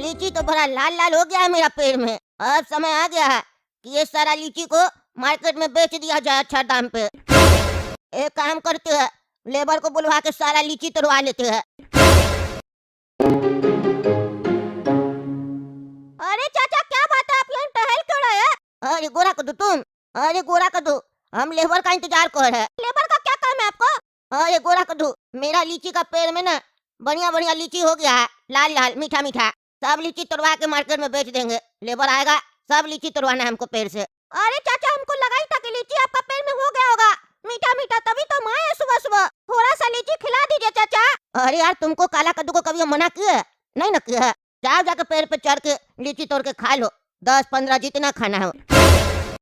लीची तो बड़ा लाल लाल हो गया है मेरा पेड़ में। अब समय आ गया है कि ये सारा लीची को मार्केट में बेच दिया जाए अच्छा दाम पे। एक काम करते हैं, लेबर को बुलवा के सारा लीची तोड़वा लेते हैं। अरे चाचा क्या बात है, आप यहाँ टहल क्यों रहे हैं? अरे गोरा कद्दू तुम, अरे गोरा कद्दू हम लेबर का इंतजार कर रहे हैं। लेबर का क्या काम है आपको? अरे गोरा कद्दू मेरा लीची का पेड़ में ना बढ़िया बढ़िया लीची हो गया है, लाल लाल मीठा मीठा। सब लीची तोड़वा के मार्केट में बेच देंगे। लेबर आएगा, सब लीची तोड़वाना है हमको पेड़ से। अरे चाचा हमको लगा ही था कि लीची आपका पेड़ में हो गया होगा मीठा मीठा, तभी तो हम आए सुबह सुबह। थोड़ा सा लीची खिला दीजिए चाचा। अरे यार तुमको काला कद्दू को कभी मना किया? नहीं ना किया। जाओ जाके पेड़ पे चढ़ के लीची तोड़ के खा लो, 10-15 जितना खाना हो।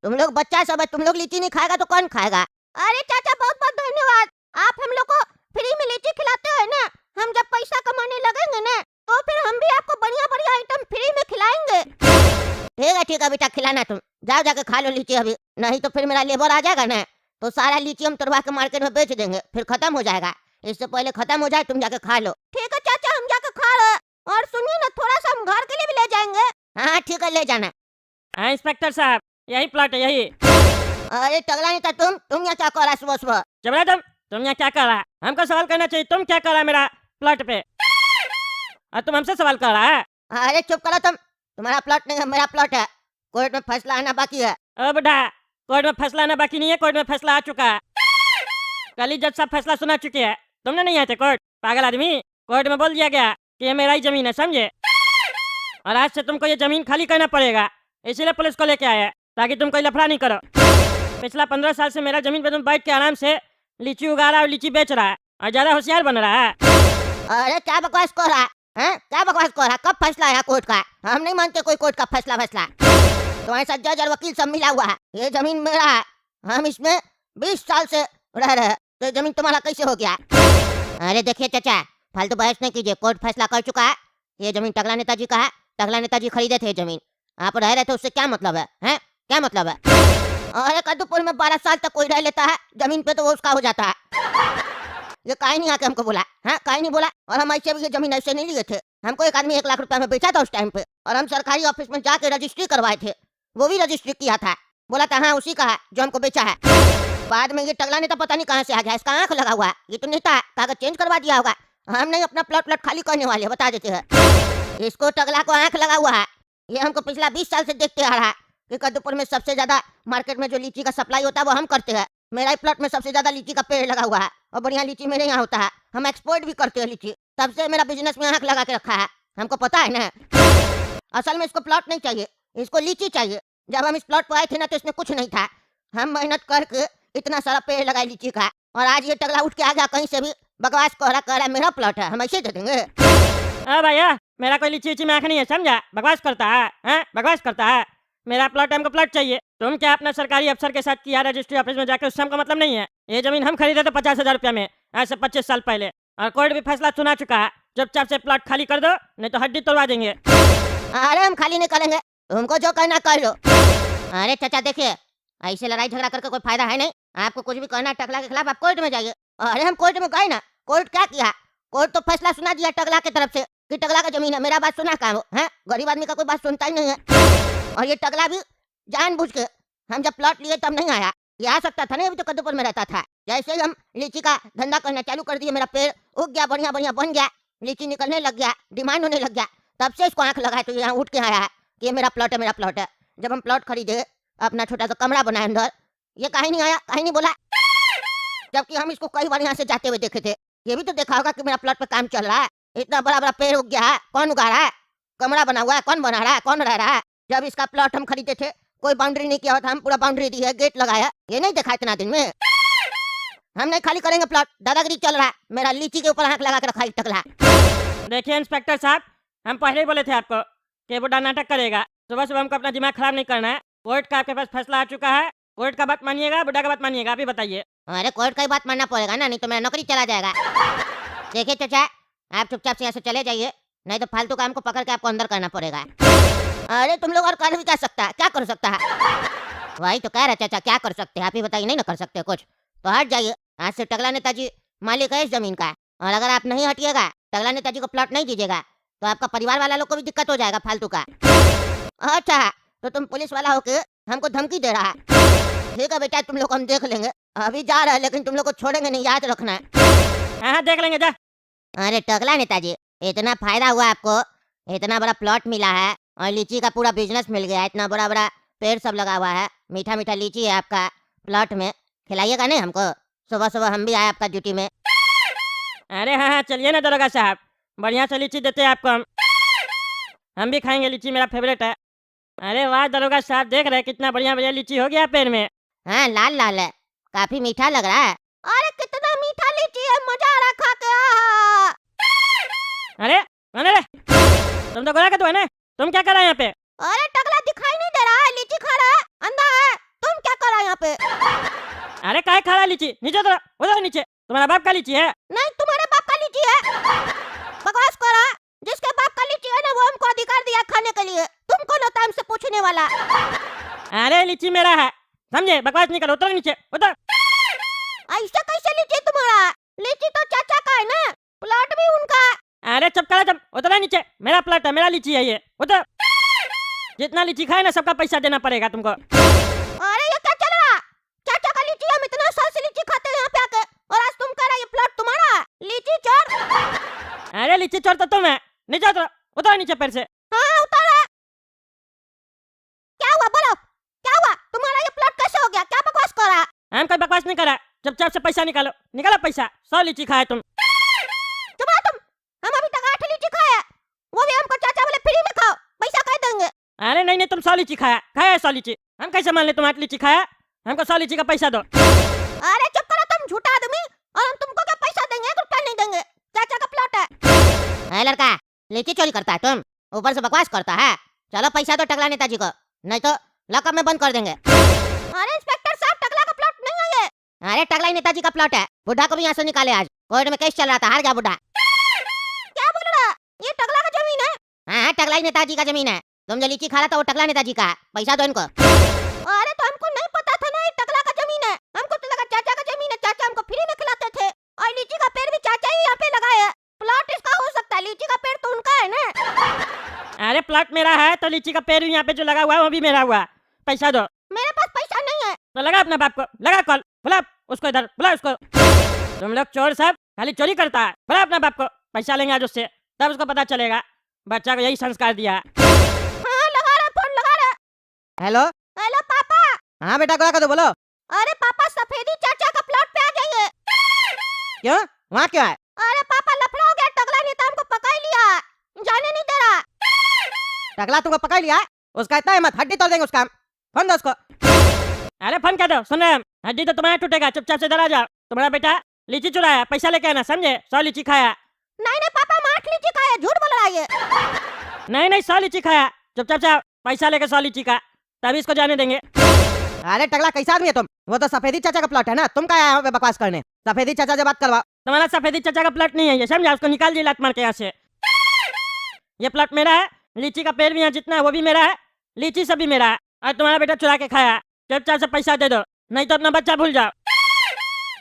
तुम लोग बच्चा सब है, तुम लोग लीची नहीं खाएगा तो कौन खाएगा? अरे चाचा बहुत बहुत धन्यवाद, आप हम लोग को फ्री में लीची खिलाते हैं ना। हम जब पैसा कमाने लगेंगे ना तो फिर हम भी आपको बढ़िया बढ़िया आइटम फ्री में खिलाएंगे। ठीक है बेटा खिलाना, तुम जाओ जाके खा लो लीची अभी, नहीं तो फिर मेरा लेबर आ जाएगा ना तो सारा लीची हम तोड़वा के मार्केट में बेच देंगे, फिर खत्म हो जाएगा। इससे पहले खत्म हो जाए तुम जाके खा लो। ठीक है चाचा हम जाके खा रहे। और सुनिए ना थोड़ा सा हम घर के लिए भी ले जाएंगे। हाँ ठीक है ले जाना। हाँ इंस्पेक्टर साहब यही प्लॉट है यही। अरे टगला नहीं था तुम यहाँ क्या कर रहा सुबह सुबह? जबरा तुम यहाँ क्या कर रहा है? हमको सवाल करना चाहिए, तुम क्या कर रहा है मेरा प्लॉट पे? और तुम हमसे सवाल कर रहा है? अरे चुप करो तुम, तुम्हारा प्लॉट नहीं है मेरा प्लॉट है। कोर्ट में फैसला आना बाकी है। ओ बेटा कोर्ट में फैसला आना बाकी नहीं है, कोर्ट में फैसला आ चुका है। कल ही जज साहब फैसला सुना चुके हैं, तुमने नहीं आए थे कोर्ट? पागल आदमी, कोर्ट में बोल दिया गया कि ये मेरा ही जमीन है समझे, और आज से तुमको ये जमीन खाली करना पड़ेगा। इसीलिए पुलिस को लेके आया ताकि तुम कोई लफड़ा नहीं करो। पिछला 15 साल से मेरा जमीन पे तुम बैठ के आराम से लीची उगा रहा है और लीची बेच रहा है और ज्यादा होशियार बन रहा है। अरे क्या बकवास कर रहा है? क्या बकवास कर रहा है? कब फैसला आया कोर्ट का? हम नहीं मानते कोई कोर्ट का फैसला। तुम्हारे साथ जज और वकील सब मिला हुआ है। ये जमीन मेरा है, हम इसमें 20 साल से रह रहे हैं, तो जमीन तुम्हारा कैसे हो गया? अरे देखिए चाचा फालतू बहस नहीं कीजिए, कोर्ट फैसला कर चुका है। ये जमीन टगला नेताजी का है, टगला नेताजी खरीदे थे जमीन, आप रह रहे थे, उससे क्या मतलब है? क्या मतलब है? अरे कद्दूपुर में 12 साल तक कोई रह लेता है जमीन पे तो वो उसका हो जाता है। ये काहे नहीं आके हमको बोला? काहे नहीं बोला? और हम ऐसे भी ये जमीन ऐसे नहीं लिए थे, हमको एक आदमी 1 लाख रुपए में बेचा था उस टाइम पे, और हम सरकारी ऑफिस में जाके रजिस्ट्री करवाए थे, वो भी रजिस्ट्री किया था, बोला था हाँ उसी का है जो हमको बेचा है। बाद में ये टगला नेता पता नहीं कहाँ से आ गया, इसका आंख लगा हुआ है, ये तो नेता है, कागज चेंज करवा दिया होगा। हम नहीं अपना प्लॉट खाली करने वाले, बता देते हैं। इसको टगला को आंख लगा हुआ है, ये हमको पिछला 20 साल से देखते आ रहा है कि कद्दूपुर में सबसे ज्यादा मार्केट में जो लीची का सप्लाई होता है वो हम करते हैं। मेरा ही प्लॉट में सबसे ज्यादा लीची का पेड़ लगा हुआ है और बढ़िया लीची मेरे यहाँ होता है, हम एक्सपोर्ट भी करते हैं लीची, तब से मेरा बिजनेस में आंख लगा के रखा है, हमको पता है ना। असल में इसको प्लॉट नहीं चाहिए, इसको लीची चाहिए। जब हम इस प्लॉट पर आए थे ना तो इसमें कुछ नहीं था, हम मेहनत करके इतना सारा पेड़ लगाए लीची का, और आज ये टगला उठ के आ गया कहीं से भी बकवास कह रहा मेरा प्लॉट है, हम ऐसे दे देंगे? भैया मेरा कोई लीची वीची में आंख नहीं है समझा, बकवास करता है बकवास करता है। मेरा प्लॉट है, हमको प्लॉट चाहिए। तुम क्या अपना सरकारी अफसर के साथ किया रजिस्ट्री ऑफिस में जाकर, उससे हमको मतलब नहीं है। ये जमीन हम खरीदे थे 50,000 रुपया में, आज से 25 साल पहले, और कोर्ट भी फैसला सुना चुका है, चुपचाप से प्लॉट खाली कर दो नहीं तो हड्डी तोड़वा देंगे। अरे हम खाली नहीं करेंगे, तुमको जो करना कर लो। अरे चाचा देखिए ऐसे लड़ाई झगड़ा करके कोई फायदा है नहीं, आपको कुछ भी करना टगला के खिलाफ आप कोर्ट में जाइए। अरे हम कोर्ट में गए ना, कोर्ट क्या किया? कोर्ट तो फैसला सुना दिया टगला की तरफ से कि टगला का जमीन है, मेरा बात सुना कहाँ वो है? गरीब आदमी का कोई बात सुनता ही नहीं है। और ये टगला भी जानबूझ के, हम जब प्लॉट लिए तब नहीं आया, ये आ सकता था नहीं, अभी तो कद्दूपुर में रहता था। जैसे ही हम लीची का धंधा करना चालू कर दिए, मेरा पेड़ उग गया, बढ़िया बढ़िया बन गया, लीची निकलने लग गया, डिमांड होने लग गया, तब से इसको आंख लगा तो यहाँ उठ के आया है कि ये मेरा प्लॉट है, मेरा प्लॉट है। जब हम प्लॉट खरीदे, अपना छोटा सा कमरा बनाया अंदर, ये कहीं नहीं आया, कहीं नहीं बोला, जबकि हम इसको कई बार यहाँ से जाते हुए देखे थे। ये भी तो देखा होगा कि मेरा प्लॉट पे काम चल रहा है, इतना बड़ा बड़ा पेड़ उग गया है, कौन उगा रहा है? कमरा बना हुआ है, कौन बना रहा है, कौन रह रहा है? जब इसका प्लॉट हम खरीदे थे कोई बाउंड्री नहीं किया होता, हम पूरा बाउंड्री दी है, गेट लगाया, ये नहीं देखा इतना दिन में? हम नहीं खाली करेंगे प्लॉट, दादागिरी चल रहा है, मेरा लीची के ऊपर आंख लगा के रखा है टकला। देखिए इंस्पेक्टर साहब, हम पहले ही बोले थे आपको कि बुढ़ा नाटक करेगा, सुबह सुबह हमको अपना दिमाग खराब नहीं करना है। कोर्ट का आपके पास फैसला आ चुका है, कोर्ट का बात मानिएगा, बुढ़ा का बात मानिएगा, आप ही बताइए। अरे कोर्ट का ही बात मानना पड़ेगा ना, नहीं तो मेरा नौकरी चला जाएगा। देखिए चाचा आप चुपचाप से यहाँ से चले जाइए, नहीं तो फालतू काम को पकड़ के आपको अंदर करना पड़ेगा। अरे तुम लोग और कर भी क्या सकता है, क्या कर सकता है? वही तो कह रहे चाचा, क्या कर सकते हैं आप ही बताइए? नहीं ना कर सकते कुछ तो हट जाइए। आज से टगला नेताजी मालिक है इस जमीन का, और अगर आप नहीं हटिएगा, टगला नेताजी को प्लॉट नहीं दीजिएगा, तो आपका परिवार वाला लोग को भी दिक्कत हो जाएगा फालतू का। अच्छा, तो तुम पुलिस वाला होके हमको धमकी दे रहा है। ठीक है बेटा, तुम लोग को हम देख लेंगे। अभी जा रहा है लेकिन तुम लोग को छोड़ेंगे नहीं, याद रखना। हाँ देख लेंगे जा। अरे टकला नेताजी, इतना फायदा हुआ आपको, इतना बड़ा प्लॉट मिला है और लीची का पूरा बिजनेस मिल गया है, इतना बड़ा बड़ा पेड़ सब लगा हुआ है, मीठा मीठा लीची है आपका प्लॉट में, खिलाइएगा नहीं हमको? सुबह सुबह हम भी आए आपका ड्यूटी में। अरे हाँ चलिए ना दरोगा साहब, बढ़िया से लीची देते हैं आपको हम भी खाएंगे, लीची मेरा फेवरेट है। अरे वाह दरोगा साहब, देख रहे हैं कितना बढ़िया बढ़िया लीची हो गया पेड़ में। हाँ लाल लाल है, काफी मीठा लग रहा है। अरे कितना मीठा लीची है, मजा आ रहा खा के। अरे कौन है रे? तुम तो गोरा का तो है ना, तुम क्या कर रहे हैं यहाँ पे? अरे टकला दिखाई नहीं दे रहा है, लीची खा रहा है, अंधा है। तुम क्या कर रहा है यहाँ पे? अरे काहे खा रहा है लीची? नीचे उतरो, उधर नीचे। तुम्हारा बाप का लीची है? नहीं, तुम्हारे बाप का लीची है। बकवास कर रहा है। जिसके बाप का लीची है ना, वो हमको अधिकार दिया खाने के लिए। तुम कौन होता है हमसे पूछने वाला? अरे लीची मेरा है, समझे? बकवास नहीं करो, उतर नीचे उतर। ऐसा कैसे लीची तुम्हारा? लीची तो चाचा का है ना, प्लॉट भी उनका है। अरे चुप करा तुम, उतरा नीचे। मेरा प्लॉट है, मेरा लीची है ये, उतर। जितना लीची खाए ना सबका पैसा देना पड़ेगा तुमको। अरे ये क्या चल रहा? चाचा का लीची, हम इतना साल से लीची खाते हैं यहाँ पे आके, और आज तुम कह रहा ये प्लॉट तुम्हारा है? लीची चोर। अरे लीची चोर तो तुम है, नीचे उतरो, उतरो नीचे पैर से। हाँ उतर है। क्या हुआ बोलो, क्या हुआ? तुम्हारा ये प्लॉट कैसे हो गया? क्या बकवास कर रहा? हम कोई बकवास नहीं कर रहा, चुपचाप से पैसा निकालो, निकालो पैसा। 100 लीची खाए तुम। चुप रहो तुम। हम अभी तक 8 लीची खाए हैं, वो भी हमको चाचा बोले फ्री में खाओ, पैसा कह देंगे। अरे नहीं नहीं, तुम 100 लीची खाया 100 लीची। हम कैसे मान ले तुम 8 लीची खाया? हमको 100 लीची का पैसा दो। अरे चुप करो तुम झूठा आदमी, और हम तुमको क्या पैसा देंगे? एक रुपया नहीं देंगे, चाचा का प्लॉट है। लड़का, लीची चोरी करता है तुम, ऊपर से बकवास करता है। चलो पैसा दो टकला नेताजी को, नहीं तो लॉकअप में बंद कर देंगे। अरे इंस्पेक्टर साहब, टकला का प्लॉट नहीं है ये। अरे टकला ही नेताजी का प्लॉट है, बुढ़ा को भी यहाँ से निकाले। आज कोर्ट में केस चल रहा था, हार गया बुढ़ा। क्या बोल रहा? ये टकला का जमीन है? हाँ टकला ही नेताजी का जमीन है। तुम जो लीची खा रहा था वो टकला नेताजी का है, पैसा दो इनको। अरे तो हमको नहीं पता था ना ये टकला का जमीन है, हमको तो लगा चाचा का जमीन है, चाचा हमको फ्री में खिलाते थे। और लीची का पेड़ भी चाचा ही यहाँ पे लगाया है, प्लॉट इसका हो सकता है, लीची का पेड़ तो उनका है ना। अरे प्लॉट मेरा है तो लीची का पेड़ भी यहाँ पे जो लगा हुआ है वो भी मेरा हुआ। पैसा दो। मेरे पास पैसा नहीं है। तो लगा अपने बाप को, लगा कॉल, बुला उसको इधर, बुला उसको। तुम लोग चोर सब खाली चोरी करता है, बुला अपने बाप को, पैसा लेंगे आज उससे, तब उसको पता चलेगा। बच्चा को यही संस्कार दिया। हाँ लगा रहा, फोन लगा रहा। हेलो हेलो पापा। हाँ बेटा, क्या कर दो बोलो। अरे पापा, सफेदी चाचा का प्लॉट पे आ जाइए। क्यों, वहाँ क्या है? अरे पापा, लफड़ा हो गया, टकला नेता हमको पकड़ लिया, जाने नहीं दे रहा। टकला तुमको पकड़ लिया है? उसका इतना हिम्मत, हड्डी तोड़ देंगे उसका। फोन दो उसको। अरे फोन कर दो, सुन रहे हम, हड्डी तो तुम्हारा टूटेगा, चुपचाप से इधर आ जाओ। तुम्हारा बेटा लीची चुराया, पैसा लेके आना, समझे? 100 लीची खाया। नहीं नहीं पापा, हम 8 लीची खाए, झूठ बोल रहा है ये। नहीं नहीं 100 लीची खाया, चुपचाप से पैसा लेके 100 लीची का, तभी इसको जाने देंगे। अरे टकला कैसा आदमी है तुम? वो तो सफेदी चाचा का प्लॉट है ना, तुम क्या आए हो बकवास करने? सफेदी चाचा से बात करवाओ। तुम्हारा सफेदी चाचा का प्लॉट नहीं है ये, समझा? उसको निकाल दिए लात मार के यहाँ से। ये प्लॉट मेरा है, लीची का पेड़ भी यहाँ जितना है वो भी मेरा है, लीची सब भी मेरा है, और तुम्हारा बेटा चुरा के खाया। चुपचाप से पैसा दे दो, नहीं तो अपना बच्चा भूल जाओ।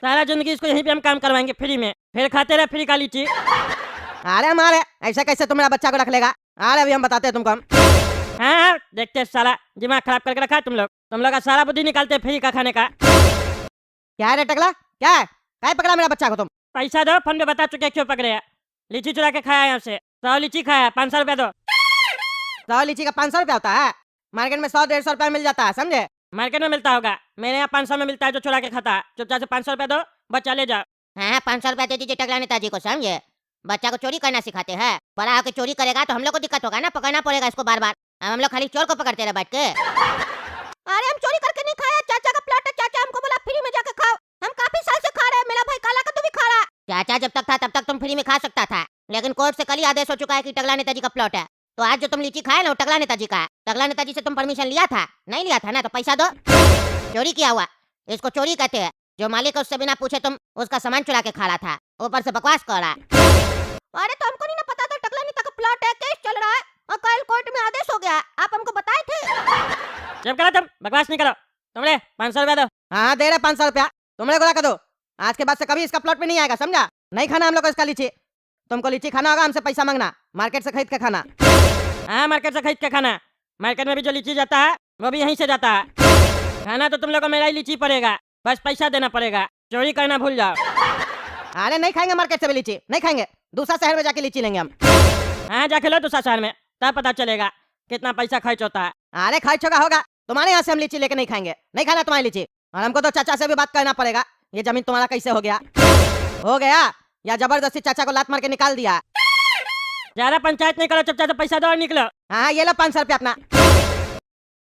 सारा जिंदगी इसको यहीं पे हम काम करवाएंगे फ्री में, फिर खाते रहे फ्री का लीची। अरे हमारे ऐसे कैसे तुम्हारा बच्चा को रख लेगा? अरे अभी हम बताते हैं तुमको। हाँ हाँ देखते, सारा दिमाग खराब करके रखा है तुम लोग का सारा बुद्धि निकालते फ्री का खाने का। क्या है रे टकला, क्या है? क्या पकड़ा मेरा बच्चा को तुम? पैसा दो, फोन में बता चुके क्यों पकड़े हैं। लीची चुरा के खाया यहाँ से, 100 लीची खाया, 500 रुपया दो। 100 लीची का 500 रुपया होता है? मार्केट में 100-150 रुपया मिल जाता है, समझे? मार्केट में मिलता होगा, मेरे यहाँ 500 में मिलता है जो चुरा के खाता है। चुपचाप से 500 रुपया दो, बच्चा ले जाओ। हाँ 500 रुपया दे दीजिए टकला नेताजी को, समझे? बच्चा को चोरी करना सिखाते हैं, बड़ा होकर चोरी करेगा तो हम लोग को दिक्कत होगा ना, पकड़ना पड़ेगा इसको बार बार। हम लोग खाली चोर को पकड़ते रहे बैठ के। अरे हम चोरी करके नहीं खाया, चाचा का प्लॉट है, चाचा हमको बोला फ्री में जाके खाओ, हम काफी साल से खा रहे हैं। मेरा भाई काला का तो भी खा रहा है। चाचा जब तक था तब तक तुम फ्री में खा सकता था, लेकिन कोर्ट से कल ही आदेश हो चुका है कि टकला नेताजी का प्लॉट है, तो आज जो तुम लीची खाए ना वो टकला नेताजी का है। टकला नेताजी से तुम परमिशन लिया था? नहीं लिया था ना, तो पैसा दो। चोरी किया हुआ, इसको चोरी कहते हैं। जो मालिक है उससे बिना पूछे तुम उसका सामान चुरा के खा रहा था, ऊपर से बकवास कर रहा है। अरे तो हमको नहीं ना पता था टकला नेता का प्लॉट है, केस चल रहा है और कल कोर्ट में आदेश हो गया, आप हमको बताए थे। जब करो तुम बकवास नहीं करो, तुमने 500 रुपया दो। हाँ दे रहे 500 रुपया, तुमने को रख दो। आज के बाद से कभी इसका प्लॉट में नहीं आएगा, समझा? नहीं खाना हम लोग को इसका लीची। तुमको लीची खाना होगा, हमसे पैसा मांगना, मार्केट से खरीद के खाना। हाँ, मार्केट से खरीद के खाना। मार्केट में भी जो लीची जाता है वो भी यहीं से जाता है। खाना तो तुम लोग को मेरा ही लीची पड़ेगा, बस पैसा देना पड़ेगा। चोरी करना भूल जाओ। अरे नहीं खाएंगे मार्केट से भी लीची, नहीं खाएंगे, दूसरा शहर में जाके लीची लेंगे हम। हाँ, जाके लो दूसरा शहर में, तब पता चलेगा कितना पैसा खर्च होता है। अरे खर्च होगा, तुम्हारे यहाँ से हम लीची लेके नहीं खाएंगे, नहीं खाना तुम्हारी लीची। और हमको तो चाचा से भी बात करना पड़ेगा, ये जमीन तुम्हारा कैसे हो गया या जबरदस्ती चाचा को लात मार के निकाल दिया? ज्यादा पंचायत नहीं करो, चुपचाप से पैसा दो और निकलो। हाँ ये लो 500 रुपया अपना।